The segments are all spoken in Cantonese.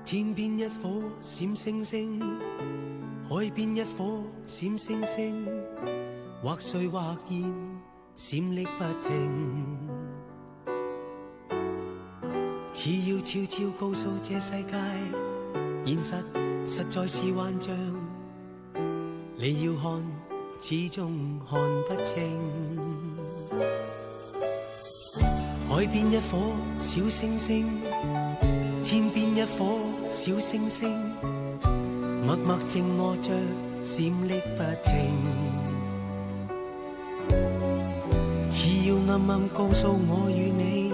天邊一顆閃星星，海邊一顆閃星星，或碎或現，閃爍不停。似要悄悄告訴這世界，現實實在是幻象。你要看，始終看不清。海邊一顆小星星，天邊一顆小星星，默默靜臥着，閃爍不停。似要暗暗告訴我與你，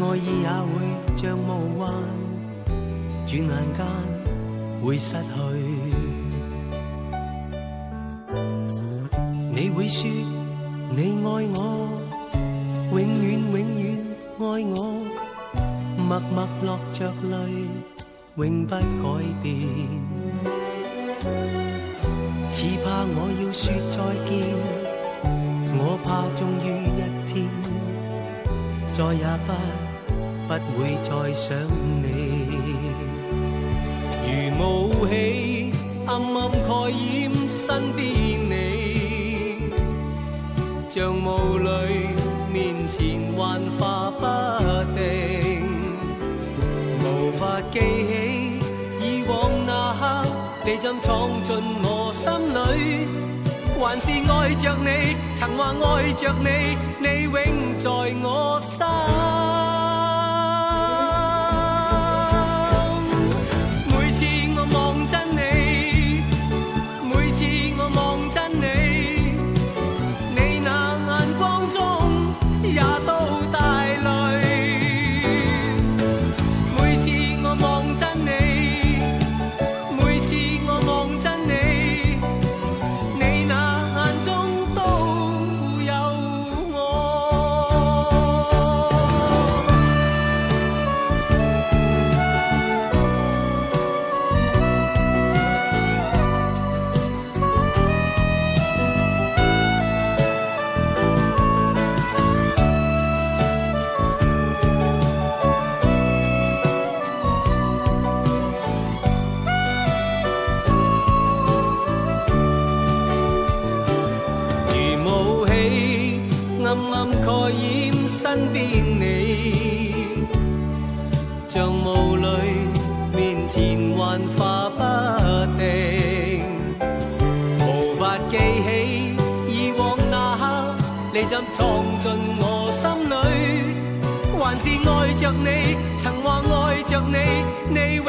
愛意也會像夢幻，轉眼間會失去。你會說你愛我，永遠永遠愛我，默默落着淚，永不改變。只怕我要說再見，我怕終於一天，再也不會再想你。如霧氣暗暗蓋掩身邊你，像霧裏面前幻化不定，無法記起以往那刻你怎闖進我心裏，還是愛着你，曾話愛着你，你永在我心。每次我望真你，每次我望真你，你那眼光中也都帶淚。每次我望真你，每次我望真你，你那眼中都有我。如霧氣暗暗蓋掩身邊你，像霧裏面前幻化不定，無法記起以往那刻你怎闖進我心裏，還是愛着你，曾話愛着你，你永